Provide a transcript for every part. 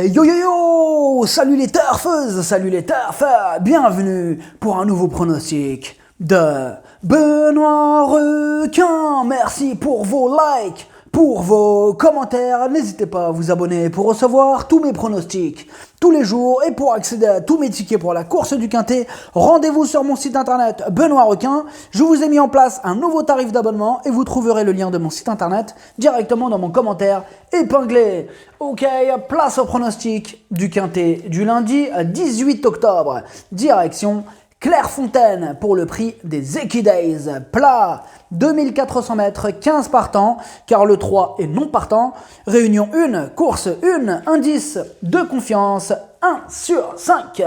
Yo yo yo! Salut les turfeuses, salut les turfeurs! Bienvenue pour un nouveau pronostic de Benoît Requin. Merci pour vos likes, pour vos commentaires. N'hésitez pas à vous abonner pour recevoir tous mes pronostics tous les jours et pour accéder à tous mes tickets pour la course du Quintet. Rendez-vous sur mon site internet Benoît Requin. Je vous ai mis en place un nouveau tarif d'abonnement et vous trouverez le lien de mon site internet directement dans mon commentaire épinglé. Ok, place au pronostic du Quintet du lundi 18 octobre. Direction Clairefontaine pour le prix des Equidays. Plat, 2400 mètres, 15 partants, car le 3 est non partant. Réunion 1, course 1, indice de confiance 1 sur 5.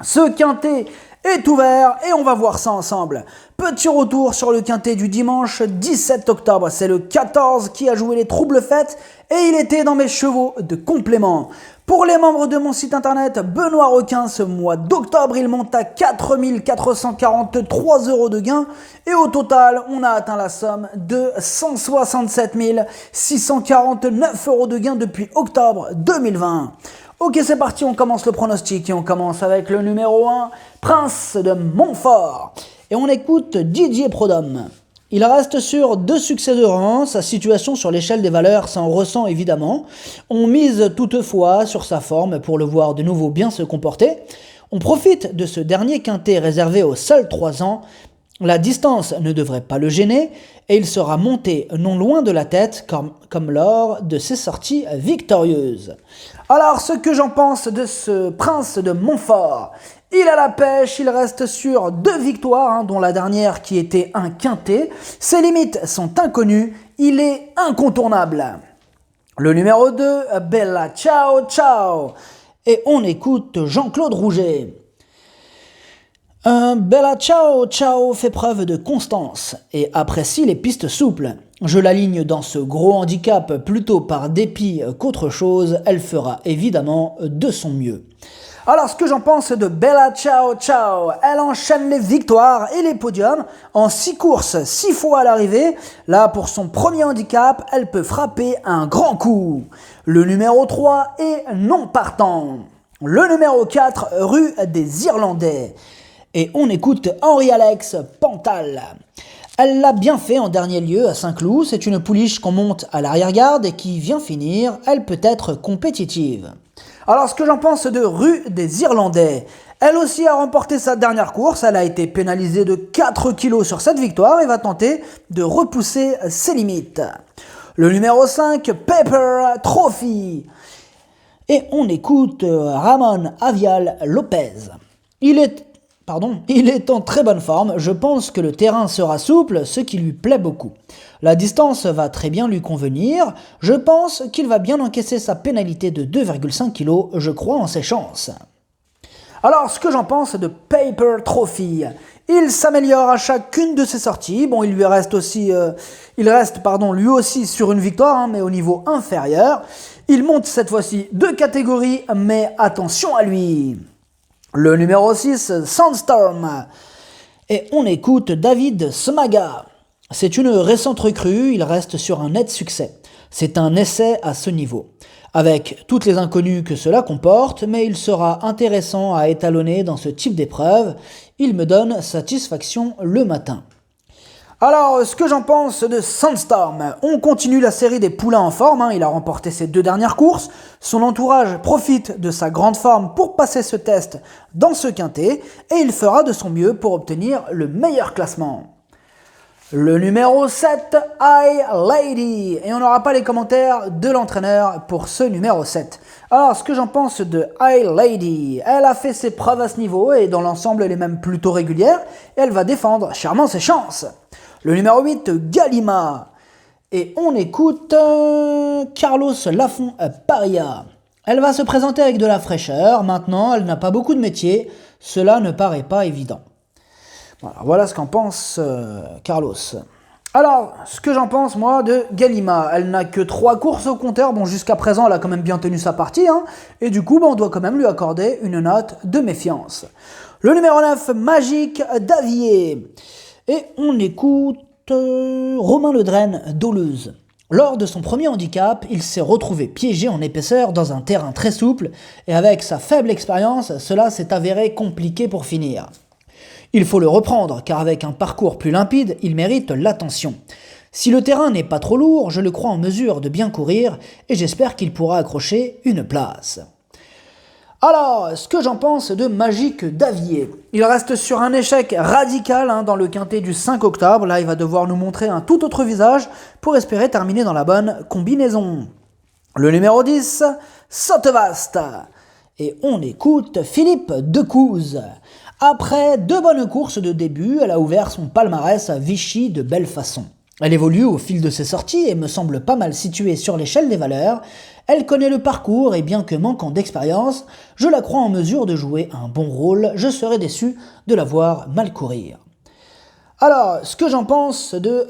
Ce Quintet est ouvert et on va voir ça ensemble. Petit retour sur le Quintet du dimanche 17 octobre. C'est le 14 qui a joué les troubles fêtes et il était dans mes chevaux de complément. Pour les membres de mon site internet Benoît Requin, ce mois d'octobre, il monte à 4 443 € de gain. Et au total, on a atteint la somme de 167 649 € de gain depuis octobre 2020. Ok, c'est parti, on commence le pronostic et on commence avec le numéro 1, Prince de Montfort. Et on écoute Didier Prodhomme. Il reste sur 2 succès de rang, sa situation sur l'échelle des valeurs s'en ressent évidemment. On mise toutefois sur sa forme pour le voir de nouveau bien se comporter. On profite de ce dernier Quintet réservé aux seuls 3 ans. La distance ne devrait pas le gêner et il sera monté non loin de la tête comme lors de ses sorties victorieuses. Alors, ce que j'en pense de ce Prince de Montfort, il a la pêche, il reste sur 2 victoires, dont la dernière qui était un Quintet. Ses limites sont inconnues, il est incontournable. Le numéro 2, Bella Ciao Ciao. Et on écoute Jean-Claude Rouget. Bella Ciao Ciao fait preuve de constance et apprécie les pistes souples. Je l'aligne dans ce gros handicap plutôt par dépit qu'autre chose, elle fera évidemment de son mieux. Alors, ce que j'en pense de Bella Ciao Ciao, elle enchaîne les victoires et les podiums en 6 courses, 6 fois à l'arrivée. Là, pour son premier handicap, elle peut frapper un grand coup. Le numéro 3 est non partant. Le numéro 4, rue des Irlandais. Et on écoute Henri-Alex Pantal. Elle l'a bien fait en dernier lieu à Saint-Cloud. C'est une pouliche qu'on monte à l'arrière-garde et qui vient finir. Elle peut être compétitive. Alors, ce que j'en pense de Rue des Irlandais, elle aussi a remporté sa dernière course. Elle a été pénalisée de 4 kilos sur cette victoire et va tenter de repousser ses limites. Le numéro 5, Paper Trophy. Et on écoute Ramon Avial Lopez. Il est en très bonne forme, je pense que le terrain sera souple, ce qui lui plaît beaucoup. La distance va très bien lui convenir, je pense qu'il va bien encaisser sa pénalité de 2,5 kg, je crois en ses chances. Alors, ce que j'en pense de Paper Trophy, il s'améliore à chacune de ses sorties. Bon, il reste lui aussi sur une victoire, mais au niveau inférieur. Il monte cette fois-ci de catégorie, mais attention à lui. Le numéro 6, Sandstorm. Et on écoute David Smaga. C'est une récente recrue, il reste sur un net succès. C'est un essai à ce niveau, avec toutes les inconnues que cela comporte, mais il sera intéressant à étalonner dans ce type d'épreuve. Il me donne satisfaction le matin. Alors, ce que j'en pense de Sandstorm, on continue la série des poulains en forme, il a remporté ses 2 dernières courses, son entourage profite de sa grande forme pour passer ce test dans ce Quintet, et il fera de son mieux pour obtenir le meilleur classement. Le numéro 7, High Lady, et on n'aura pas les commentaires de l'entraîneur pour ce numéro 7. Alors, ce que j'en pense de High Lady, elle a fait ses preuves à ce niveau, et dans l'ensemble, elle est même plutôt régulière, et elle va défendre chèrement ses chances. Le numéro 8, Galima. Et on écoute Carlos Lafont Paria. Elle va se présenter avec de la fraîcheur. Maintenant, elle n'a pas beaucoup de métier. Cela ne paraît pas évident. Voilà ce qu'en pense Carlos. Alors, ce que j'en pense, moi, de Galima. Elle n'a que 3 courses au compteur. Bon, jusqu'à présent, elle a quand même bien tenu sa partie. Et du coup, on doit quand même lui accorder une note de méfiance. Le numéro 9, Magique Davier. Et on écoute Romain Ledrenne d'Auleuse. Lors de son premier handicap, il s'est retrouvé piégé en épaisseur dans un terrain très souple et avec sa faible expérience, cela s'est avéré compliqué pour finir. Il faut le reprendre car avec un parcours plus limpide, il mérite l'attention. Si le terrain n'est pas trop lourd, je le crois en mesure de bien courir et j'espère qu'il pourra accrocher une place. Alors, ce que j'en pense de Magic Davier. Il reste sur un échec radical dans le quintet du 5 octobre. Là, il va devoir nous montrer un tout autre visage pour espérer terminer dans la bonne combinaison. Le numéro 10, Sottevast. Et on écoute Philippe Decouze. Après 2 bonnes courses de début, elle a ouvert son palmarès à Vichy de belle façon. Elle évolue au fil de ses sorties et me semble pas mal située sur l'échelle des valeurs. Elle connaît le parcours et bien que manquant d'expérience, je la crois en mesure de jouer un bon rôle. Je serais déçu de la voir mal courir. Alors, ce que j'en pense de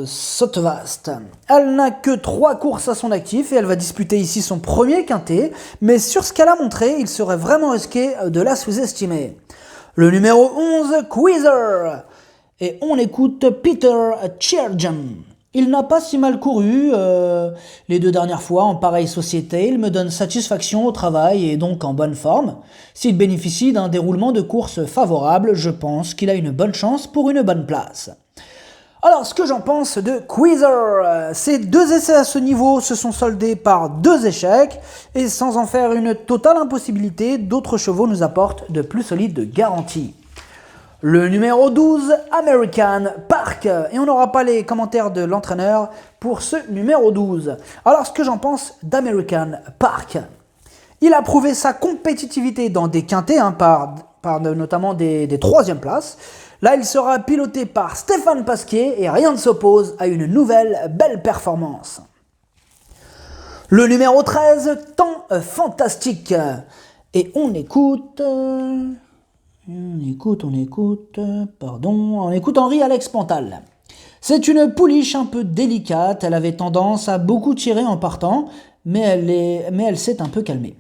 Sottevast. Elle n'a que 3 courses à son actif et elle va disputer ici son premier quintet, mais sur ce qu'elle a montré, il serait vraiment risqué de la sous-estimer. Le numéro 11, Queezer. Et on écoute Peter Tcherdjian. Il n'a pas si mal couru les 2 dernières fois en pareille société. Il me donne satisfaction au travail et donc en bonne forme. S'il bénéficie d'un déroulement de course favorable, je pense qu'il a une bonne chance pour une bonne place. Alors, ce que j'en pense de Queezer, ces 2 essais à ce niveau se sont soldés par 2 échecs et sans en faire une totale impossibilité, d'autres chevaux nous apportent de plus solides garanties. Le numéro 12, American Park. Et on n'aura pas les commentaires de l'entraîneur pour ce numéro 12. Alors, ce que j'en pense d'American Park. Il a prouvé sa compétitivité dans des quintets, par notamment des 3e places. Là, il sera piloté par Stéphane Pasquier et rien ne s'oppose à une nouvelle belle performance. Le numéro 13, Temps Fantastique. Et on écoute Henri-Alex Pantal. C'est une pouliche un peu délicate, elle avait tendance à beaucoup tirer en partant, mais elle s'est un peu calmée.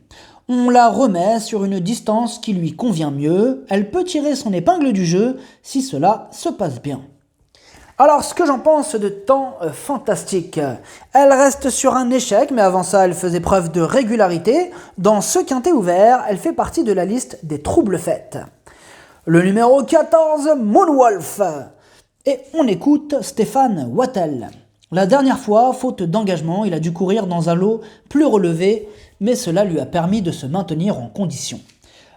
On la remet sur une distance qui lui convient mieux, elle peut tirer son épingle du jeu si cela se passe bien. Alors, ce que j'en pense de Temps Fantastique. Elle reste sur un échec, mais avant ça, elle faisait preuve de régularité. Dans ce quintet ouvert, elle fait partie de la liste des troubles faites. Le numéro 14, Moonwolf. Et on écoute Stéphane Wattel. La dernière fois, faute d'engagement, il a dû courir dans un lot plus relevé, mais cela lui a permis de se maintenir en condition.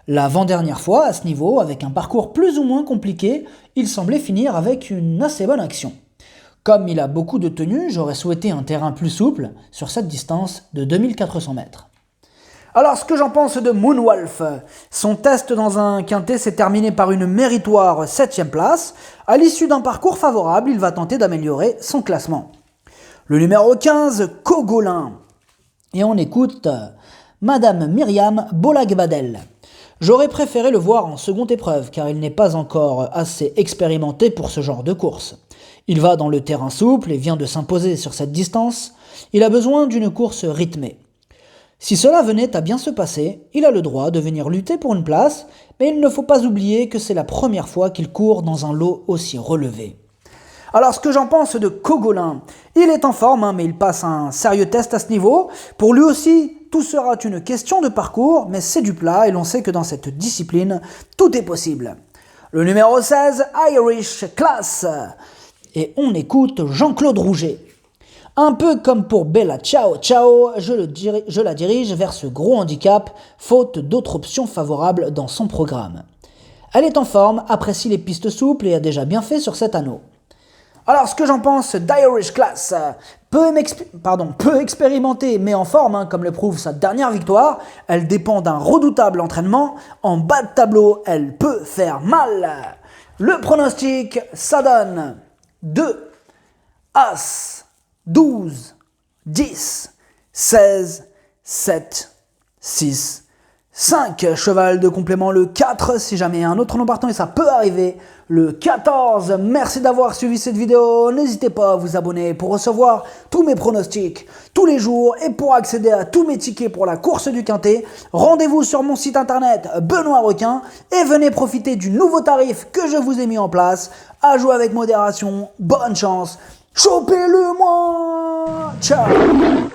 L'avant-dernière fois, à ce niveau, avec un parcours plus ou moins compliqué, il semblait finir avec une assez bonne action. Comme il a beaucoup de tenue, j'aurais souhaité un terrain plus souple sur cette distance de 2400 mètres. Alors, ce que j'en pense de Moonwolf, son test dans un quintet s'est terminé par une méritoire 7e place. À l'issue d'un parcours favorable, il va tenter d'améliorer son classement. Le numéro 15, Cogolin. Et on écoute Madame Myriam Bolagbadel. J'aurais préféré le voir en seconde épreuve, car il n'est pas encore assez expérimenté pour ce genre de course. Il va dans le terrain souple et vient de s'imposer sur cette distance. Il a besoin d'une course rythmée. Si cela venait à bien se passer, il a le droit de venir lutter pour une place, mais il ne faut pas oublier que c'est la première fois qu'il court dans un lot aussi relevé. Alors, ce que j'en pense de Cogolin, il est en forme, mais il passe un sérieux test à ce niveau. Pour lui aussi, tout sera une question de parcours, mais c'est du plat et l'on sait que dans cette discipline, tout est possible. Le numéro 16, Irish Class. Et on écoute Jean-Claude Rouget. Un peu comme pour Bella Ciao Ciao, je la dirige vers ce gros handicap, faute d'autres options favorables dans son programme. Elle est en forme, apprécie les pistes souples et a déjà bien fait sur cet anneau. Alors, ce que j'en pense d'Irish Class, peu expérimentée mais en forme, comme le prouve sa dernière victoire, elle dépend d'un redoutable entraînement. En bas de tableau, elle peut faire mal. Le pronostic, ça donne 2, As, 12, 10, 16, 7, 6, 5. Cheval de complément le 4, si jamais un autre nom partant, et ça peut arriver, le 14. Merci d'avoir suivi cette vidéo. N'hésitez pas à vous abonner pour recevoir tous mes pronostics tous les jours et pour accéder à tous mes tickets pour la course du Quintet. Rendez-vous sur mon site internet Benoît Requin et venez profiter du nouveau tarif que je vous ai mis en place. À jouer avec modération. Bonne chance. Chopez-le moi. Ciao!